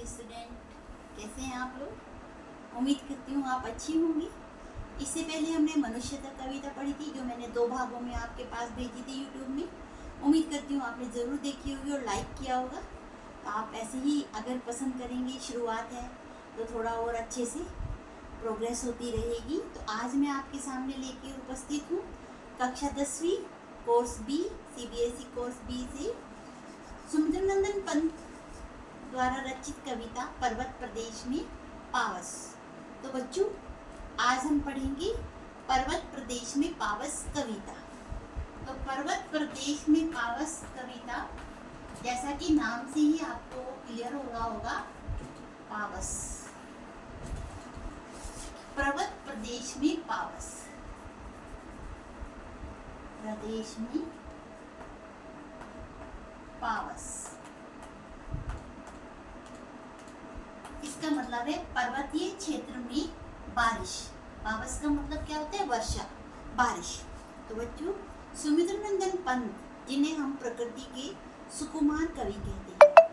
Dear student, कैसे हैं आप लोग। उम्मीद करती हूँ आप अच्छी होंगी। इससे पहले हमने मनुष्यता कविता पढ़ी थी, जो मैंने 2 भागों में आपके पास भेजी थी यूट्यूब में। उम्मीद करती हूँ आपने ज़रूर देखी होगी और लाइक किया होगा। तो आप ऐसे ही अगर पसंद करेंगे, शुरुआत है तो थोड़ा और अच्छे से प्रोग्रेस होती रहेगी। तो आज मैं आपके सामने लेके उपस्थित हूँ कक्षा 10वीं course B, CBSE course B से सुमित्रानंदन पंत द्वारा रचित कविता पर्वत प्रदेश में पावस। तो बच्चों, आज हम पढ़ेंगे पर्वत प्रदेश में पावस कविता। तो पर्वत प्रदेश में पावस कविता, जैसा कि नाम से ही आपको क्लियर हो रहा होगा, पावस, पर्वत प्रदेश में पावस, प्रदेश में पावस। इसका मतलब है पर्वतीय क्षेत्र में बारिश। पावस का मतलब क्या होता है? वर्षा, बारिश। तो बच्चों, सुमित्रानंदन पंत, जिन्हें हम प्रकृति के सुकुमार कवि कहते हैं,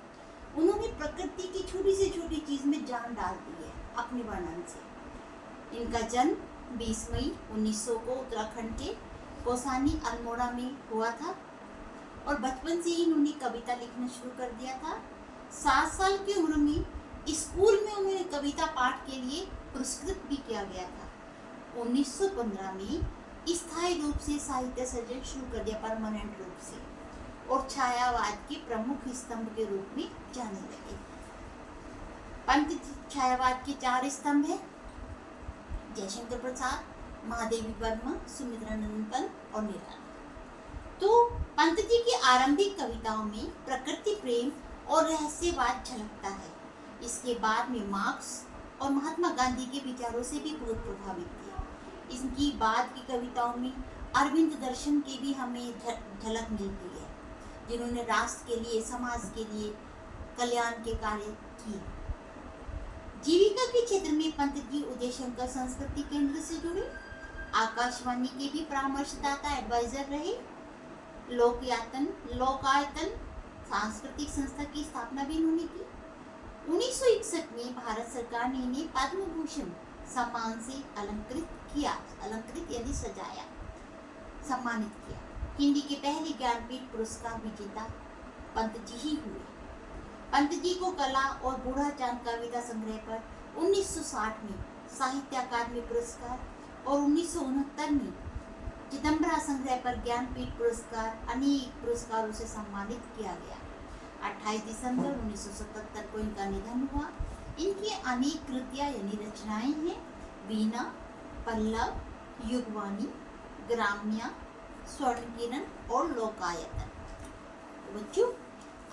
उन्होंने प्रकृति की छोटी से छोटी चीज में जान डाल दी है अपने वर्णन से। इनका जन्म 20 मई 1900 को उत्तराखंड के कौसानी अल्मोड़ा में हुआ था और बचपन से ही इन्होंने कविता लिखना शुरू कर दिया था। 7 साल की उम्र में स्कूल में उन्हें कविता पाठ के लिए पुरस्कृत भी किया गया था। 1915 में स्थायी रूप से साहित्य सर्जन शुरू कर दिया, परमानेंट रूप से, और छायावाद के प्रमुख स्तंभ के रूप में जाने लगे। पंत छायावाद के 4 स्तंभ हैं: जयशंकर प्रसाद, महादेवी वर्मा, सुमित्रानंदन पंत और निराला। तो पंत जी की आरंभिक कविताओं में प्रकृति प्रेम और रहस्यवाद झलकता है। इसके बाद में मार्क्स और महात्मा गांधी के विचारों से भी बहुत प्रभावित थे। इनकी बाद की कविताओं में अरविंद दर्शन के भी हमें झलक मिलती है, जिन्होंने राष्ट्र के लिए, समाज के लिए कल्याण के कार्य किए। जीविका के क्षेत्र में पंत जी उदय शंकर संस्कृति केंद्र से जुड़े, आकाशवाणी के भी परामर्शदाता, एडवाइजर रहे। लोकायतन सांस्कृतिक संस्था की स्थापना भी उन्होंने की। 1961 में भारत सरकार ने इन्हें पद्म भूषण सम्मान से अलंकृत यानी सजाया, सम्मानित किया। हिंदी के पहले ज्ञानपीठ पुरस्कार विजेता पंत जी ही हुए। पंत जी को कला और बूढ़ा चांद कविता संग्रह पर 1960 में साहित्य अकादमी पुरस्कार और 1969 में चिदम्बरा संग्रह पर ज्ञानपीठ पुरस्कार, अनेक पुरस्कारों से सम्मानित किया गया। 28 दिसंबर 1977 को इनका निधन हुआ। इनकी अनेक कृतियां यानी रचनाएं हैं: वीणा, पल्लव, युगवाणी, ग्राम्या, स्वर्ण किरण और लोकायतन। बच्चों,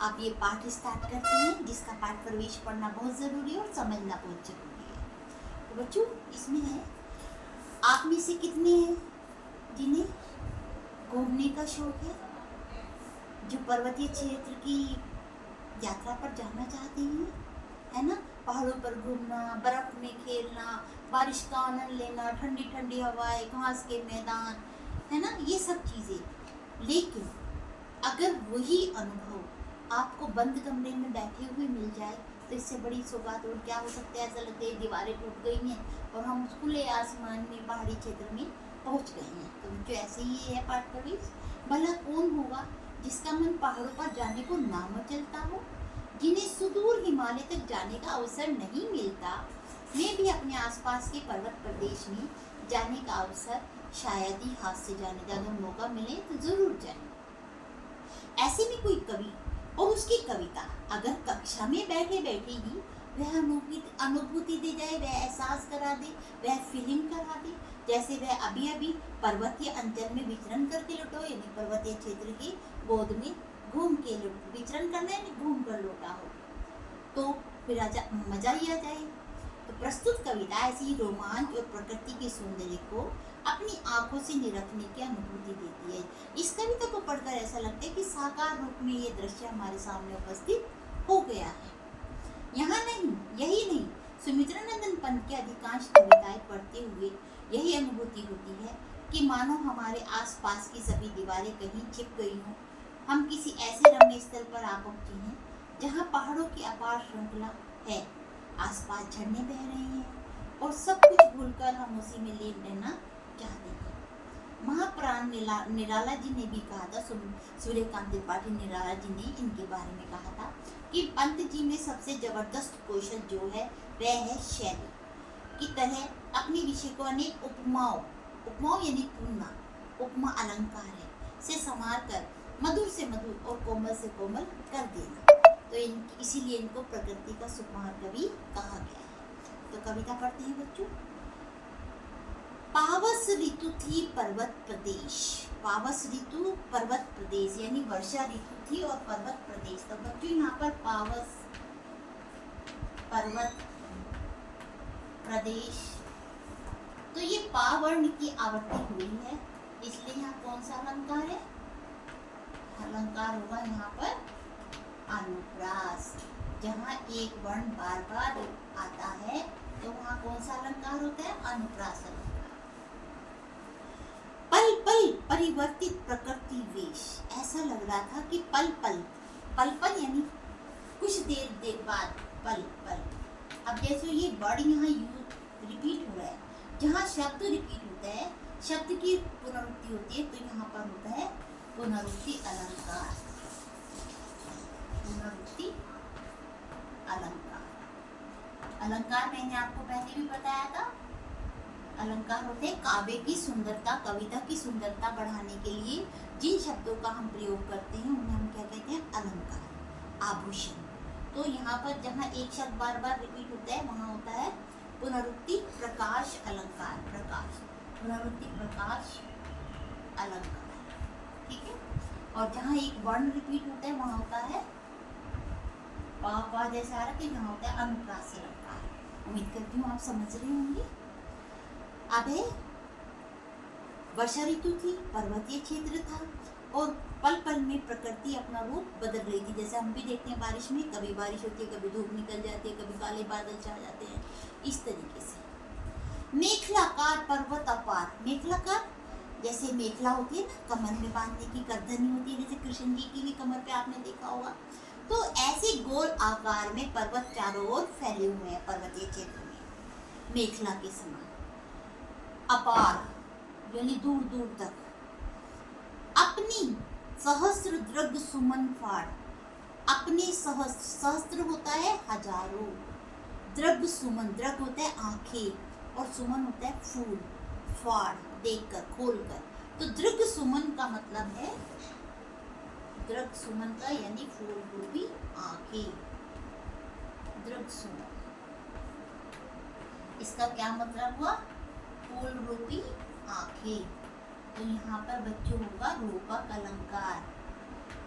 आप ये पाठ स्टार्ट करते हैं, जिसका पाठ प्रवेश पढ़ना बहुत जरूरी है और समझना बहुत जरूरी है। तो बच्चों, इसमें है, आप में से कितने हैं जिन्हें घूमने का शौक है, जो पर्वतीय क्षेत्र की यात्रा पर जाना चाहते हैं, है ना? पहाड़ों पर घूमना, बर्फ में खेलना, बारिश का आनंद लेना, ठंडी ठंडी हवाएं, घास के मैदान, है ना, ये सब चीजें। लेकिन अगर वही अनुभव आपको बंद कमरे में बैठे हुए मिल जाए, तो इससे बड़ी सौगात और क्या हो सकता है। ऐसा लगता है दीवारें टूट गई हैं और हम खुले आसमान में, पहाड़ी क्षेत्र में पहुंच गए हैं। तो जो ऐसे ही है पाठ प्रवेश। भला कौन होगा जिसका मन पहाड़ों पर जाने को ना मचलता हो, जिन्हें सुदूर हिमालय तक जाने का अवसर नहीं मिलता। मैं भी अपने आसपास के पर्वत प्रदेश में जाने का अवसर शायद ही हाथ से जाने का अगर मौका मिले तो जरूर जाए। ऐसे में कोई कवि और उसकी कविता अगर कक्षा में बैठे बैठे ही वह अनुभूति दे जाए, वह एहसास करा दे, वह फीलिंग करा दे, जैसे वह अभी अभी पर्वतीय अंचल में विचरण करके लौटा हो, यानी पर्वतीय क्षेत्र की गोद में घूम के विचरण करना है, घूम कर लौटा हो, तो फिर मजा ही आ जाए। तो प्रस्तुत कविता ऐसी रोमांच और प्रकृति के सौंदर्य को अपनी आंखों से निरखने की अनुभूति देती है। इस कविता को पढ़कर ऐसा लगता है कि साकार रूप में ये दृश्य हमारे सामने उपस्थित हो गया है। यहाँ नहीं, यही नहीं, सुमित्रानंदन पंत की अधिकांश कविताएं पढ़ते हुए यही अनुभूति होती है कि मानो हमारे आसपास की सभी दीवारें कहीं छिप गई हों। हम किसी ऐसे रमणीय स्थल पर आ पहुंचे हैं जहाँ पहाड़ों की अपार श्रृंखला है, आसपास झरने बह रहे हैं और सब कुछ भूलकर हम उसी में लीन रहना चाहते हैं। महाप्राण निराला जी ने भी कहा था, सूर्यकांत त्रिपाठी निराला जी ने इनके बारे में कहा था कि पंत जी में सबसे जबरदस्त कौशल जो है वह है शैली की तरह अपने विषय को अनेक उपमाओं यानी तुलना, उपमा अलंकार है से संवार कर मधुर से मधुर और कोमल से कोमल कर देना। तो इसीलिए इनको प्रकृति का सुकुमार कवि कहा गया है। तो कविता पढ़ते हैं बच्चों। पावस ऋतु थी पर्वत प्रदेश, पावस ऋतु पर्वत प्रदेश यानी वर्षा ऋतु थी और पर्वत प्रदेश। तो बच्चों यहाँ पर पावस पर्वत प्रदेश, तो ये पा वर्ण की आवृत्ति हुई है, इसलिए यहाँ कौन सा अलंकार है? अलंकार होगा यहाँ पर अनुप्रास। जहाँ एक वर्ण बार बार आता है तो वहाँ कौन सा अलंकार होता है? अनुप्रास अलंकार। पल पल परिवर्तित प्रकृति वेश, ऐसा लग रहा था कि पल पल, पल पल यानी कुछ देर बाद, पल पल। अब जैसे ये वर्ड यहाँ रिपीट हो रहा है, जहाँ शब्द रिपीट होता है, शब्द की पुनरुक्ति होती है, तो यहाँ पर होता है पुनरुक्ति अलंकार। पुनरुक्ति अलंकार, अलंकार मैंने आपको पहले भी बताया था। अलंकार होते हैं काव्य की सुंदरता, कविता की सुंदरता बढ़ाने के लिए जिन शब्दों का हम प्रयोग करते हैं उन्हें हम क्या कहते हैं? अलंकार, आभूषण। तो यहाँ पर जहाँ एक शब्द बार बार रिपीट होता है वहाँ होता है पुनरुक्ति प्रकाश अलंकार, प्रकाश, पुनरुक्ति प्रकाश अलंकार, ठीक है। और जहाँ एक वर्ण रिपीट होता है वहाँ होता है पा जैसा आ रहा है, यहाँ होता है अनुप्रास अलंकार। उम्मीद करती हूँ आप समझ रहे होंगे। अब है वर्षा ऋतु थी, पर्वतीय क्षेत्र था और पल पल में प्रकृति अपना रूप बदल रही थी। जैसे हम भी देखते हैं बारिश में, कभी बारिश होती है, कभी धूप निकल जाती है, कभी काले बादल छा जाते हैं, इस तरीके से। मेखलाकार पर्वत अपार, मेखलाकार जैसे मेखला होती है ना कमर में बांधने की, गर्दनी होती है, जैसे कृष्ण जी की भी कमर पे आपने देखा होगा। तो ऐसे गोल आकार में पर्वत चारों ओर फैले हुए हैं पर्वतीय क्षेत्र में, मेखला के समान। अपार यानी दूर दूर तक। अपनी सहस्र द्रग सुमन फाड़, अपने सहस्त्र होता है हजारों, द्रग सुमन, द्रग होता है आंखें और सुमन होता है फूल, फाड़ देखकर, खोलकर। तो द्रग सुमन का मतलब है, द्रग सुमन का यानी फूल रूपी आंखें, द्रग सुमन, इसका क्या मतलब हुआ? फूल रूपी आंखें। तो यहाँ पर बच्चों होगा रूपक अलंकार,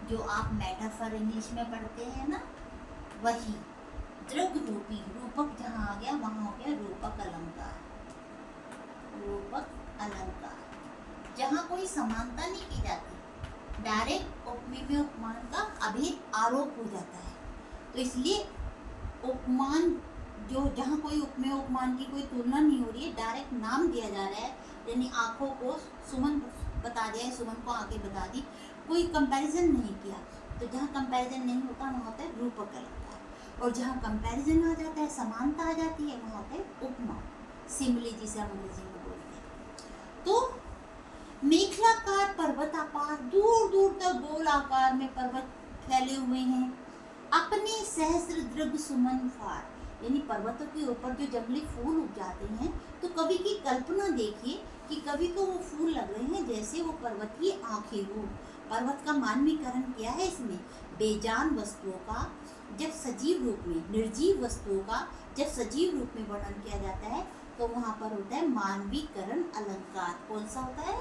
जो आप मेटाफर इंग्लिश में पढ़ते हैं ना, वही द्रग रूपी, रूपक जहाँ आ गया वहाँ हो गया रूपक अलंकार, रूपक अलंकार। जहाँ कोई समानता नहीं की जाती, डायरेक्ट उपमेय में उपमान का अभेद आरोप हो जाता है, तो इसलिए उपमान जो जहाँ कोई उपमेय उपमान की कोई तुलना नहीं हो रही है, डायरेक्ट नाम दिया जा रहा है, यानी आँखों को सुमन बता दिया है, सुमन को आंखें बता दी, कोई कंपैरिजन नहीं किया। तो जहाँ कंपैरिजन नहीं होता वहाँ होता है रूपक अलंकार, और जहाँ कंपैरिजन आ जाता है, समानता आ जाती है, वहाँ होता है उपमा, सिमिली जिसे हम अंग्रेजी में बोलते हैं। तो मेखलाकार पर्वत अपार, दूर दूर तक गोल आकार में पर्वत फैले हुए हैं। अपने सहस्र द्रग सुमन फाड़, यानी पर्वतों के ऊपर जो जंगली फूल उग जाते हैं, तो कवि की कल्पना देखिए कि कवि को वो फूल लग रहे हैं जैसे वो पर्वत की आंखें हो। पर्वत का मानवीकरण किया है इसमें, बेजान वस्तुओं का जब सजीव रूप में, निर्जीव वस्तुओं का जब सजीव रूप में वर्णन किया जाता है तो वहाँ पर होता है मानवीकरण अलंकार। कौन सा होता है?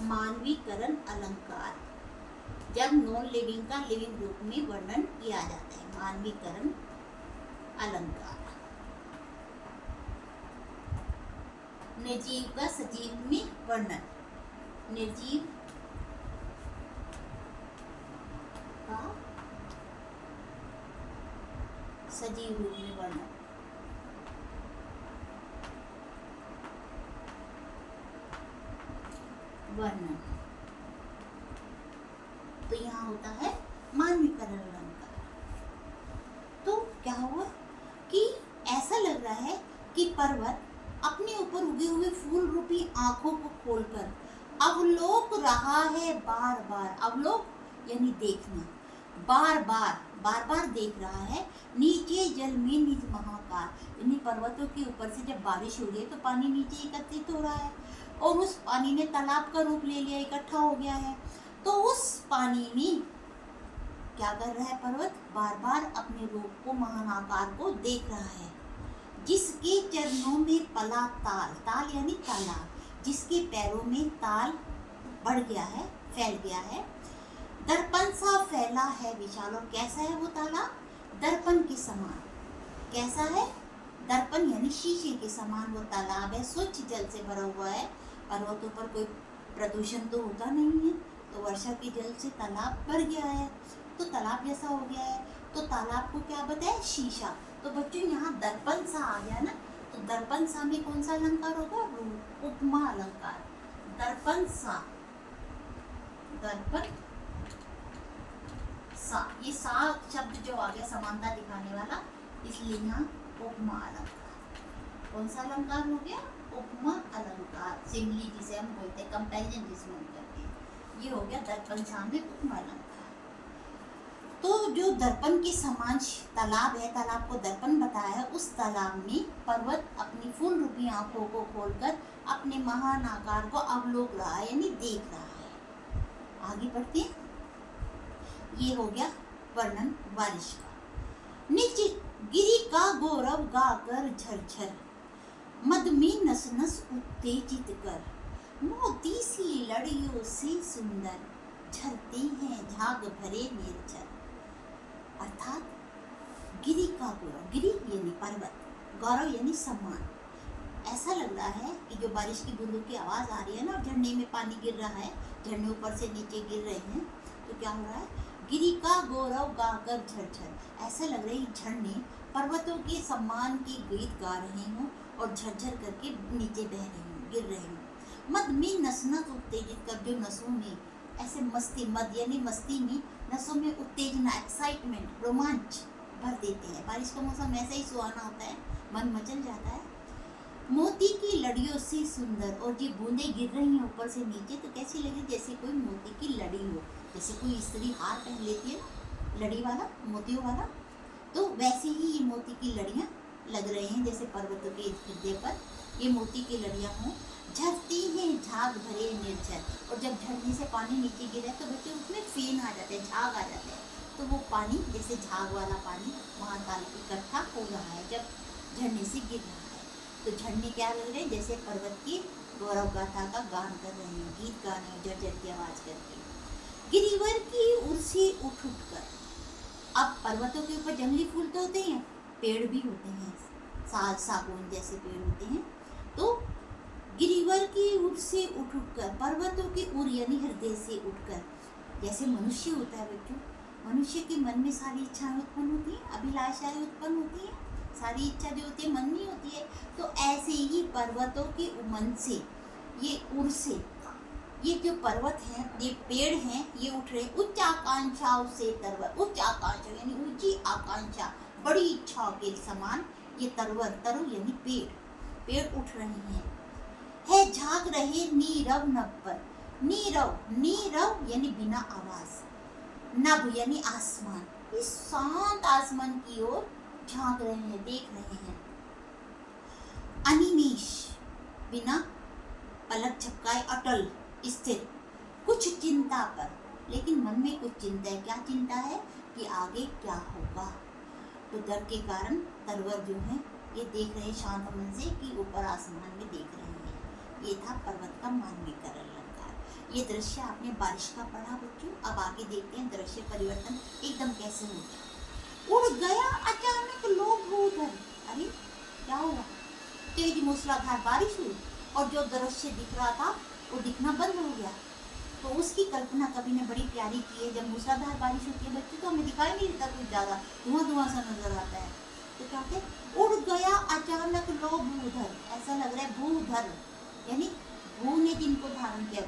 मानवीकरण अलंकार। जब नॉन लिविंग का लिविंग रूप में वर्णन किया जाता है, मानवीकरण अलंकार। निर्जीव का सजीव में वर्णन, निर्जीव का सजीव रूप में वर्णन। वर्णन तो यहाँ होता है मानवीकरण अलंकार। कि पर्वत अपने ऊपर उगे हुए फूल रूपी आंखों को खोलकर अवलोक रहा है बार बार। अवलोक यानी देखना, बार बार देख रहा है। नीचे जल में निज महाकाल, यानी पर्वतों के ऊपर से जब बारिश हो रही है तो पानी नीचे एकत्रित हो रहा है और उस पानी ने तालाब का रूप ले लिया, इकट्ठा हो गया है। तो उस पानी में क्या कर रहा है पर्वत? बार बार अपने रूप को, महान आकार को देख रहा है। जिसके चरणों में पला ताल, ताल यानी तालाब, जिसके पैरों में ताल बढ़ गया है, फैल गया है। दर्पण सा फैला है विशाल, और कैसा है वो तालाब? दर्पण के समान। कैसा है? दर्पण यानी शीशे के समान वो तालाब है, स्वच्छ जल से भरा हुआ है। पर्वतों पर कोई प्रदूषण तो होता नहीं है, तो वर्षा के जल से तालाब भर गया है, तो तालाब जैसा हो गया है। तो तालाब को क्या बताया? शीशा। तो बच्चों यहाँ दर्पण सा आ गया ना, तो दर्पण सा में कौन सा अलंकार होगा? उपमा अलंकार। दर्पण सा, दर्पण सा, ये सा शब्द जो आ गया समानता दिखाने वाला, इसलिए यहाँ उपमा अलंकार। कौन सा अलंकार हो गया? उपमा अलंकार। सिमिली जिसे हम बोलते हैं, कंपैरिजन जिसमें हम करते हैं, ये हो गया दर्पण सा में उपमा अलंकार। तो जो दर्पण के समान तालाब है, तालाब को दर्पण बताया है, उस तालाब में पर्वत अपनी फूल रूपी आंखों को खोलकर अपने महान आकार को अवलोक रहा है, यानी देख रहा है। आगे बढ़ते हैं। ये हो गया वर्णन बारिश का। निज गिरी का गौरव गाकर झरझर, मद में नस नस उत्तेजित कर, मोती सी लड़ियों से सुंदर, झरते हैं झाग भरे निर्झर। अर्थात गिरी का गौरव, गिरी यानी पर्वत, गौरव यानी सम्मान। ऐसा लग रहा है कि जो बारिश की बूंदों की आवाज़ आ रही है ना, और झरने में पानी गिर रहा है, झरने ऊपर से नीचे गिर रहे हैं, तो क्या हो रहा है? गिरी का गौरव गाकर झरझर। ऐसा लग रहा है कि झरने पर्वतों के सम्मान के गीत गा रहे हों और झरझर करके नीचे बह रहे हों, गिर रहे हों। मद में नस नस उत्तेजित कर, जो नसों में ऐसे मस्ती, मद यानी मस्ती में, नसों में उत्तेजना, एक्साइटमेंट, रोमांच भर देते हैं। बारिश का मौसम ऐसा ही सुहाना होता है, मन मचल जाता है। मोती की लड़ियों से सुंदर, और ये बूंदे गिर रही हैं ऊपर से नीचे, तो कैसी लगी? जैसे कोई मोती की लड़ी हो, जैसे कोई स्त्री हार पहन लेती है ना, लड़ी वाला, मोतियों वाला, तो वैसे ही ये मोती की लड़ियाँ लग रही हैं, जैसे पर्वतों के हृदय पर ये मोती की लड़ियाँ हों। झरती हैं झाग भरे निर्झर, और जब झरने से पानी नीचे गिरे तो बच्चे उसमें फेन आ जाते हैं, झाग आ जाते हैं, तो वो पानी जैसे झाग वाला पानी वहाँ ताल इकट्ठा हो रहा है जब झरने से गिर रहा है। तो झरने क्या लग रहे हैं? जैसे पर्वत की गौरव गाथा का गान कर रहे हैं, गीत गा रहे हैं झरझर की आवाज़ करके। गिरिवर की उर से उठ उठ कर, अब पर्वतों के ऊपर जंगली फूल तो होते हैं, पेड़ भी होते हैं, साल सागौन जैसे पेड़ होते हैं। तो गिरिवर की उर से उठ उठ कर, पर्वतों की उर यानी हृदय से उठकर, जैसे मनुष्य होता है बच्चों, मनुष्य के मन में सारी इच्छाएं उत्पन्न होती हैं, अभिलाषाएं उत्पन्न होती हैं, सारी इच्छा जो होती है मन में होती है। तो ऐसे ही पर्वतों के मन से, ये उर से, ये जो पर्वत हैं, ये पेड़ हैं, ये उठ रहे उच्च आकांक्षाओं से तरवर, उच्च आकांक्षा यानी ऊंची आकांक्षा, बड़ी इच्छाओं के समान ये तरवर, तरु यानी पेड़ उठ रहे हैं। है झांक रहे नीरव नभ पर, नीरव, नीरव यानी बिना आवाज, नभ यानी आसमान, इस शांत आसमान की ओर झांक रहे हैं, देख रहे हैं। अनिमेष बिना पलक झपकाए, अटल स्थिर, कुछ चिंता पर, लेकिन मन में कुछ चिंता है। क्या चिंता है? कि आगे क्या होगा। तो डर के कारण तरवर जो है ये देख रहे शांत मन से कि ऊपर आसमान में देख रहे हैं। ये था पर्वत का मानवीकरण अलंकार। ये दृश्य आपने बारिश का पढ़ा बच्चों। अब आगे देखते हैं दृश्य परिवर्तन एकदम कैसे होगा। उड़ गया अचानक लोग उधर, अरे क्या हुआ? तेज मूसलाधार बारिश हुई और जो दृश्य दिख रहा था वो दिखना बंद हो गया। तो उसकी कल्पना कवि ने बड़ी प्यारी की है। जब मूसलाधार बारिश होती है बच्चों तो हमें दिखाई नहीं देता, कुछ ज़्यादा धुआं सा नजर आता है। तो क्या कहते हैं? उड़ गया अचानक लोग उधर, ऐसा लग रहा है भूधर यानी भू ने जिनको धारण किया,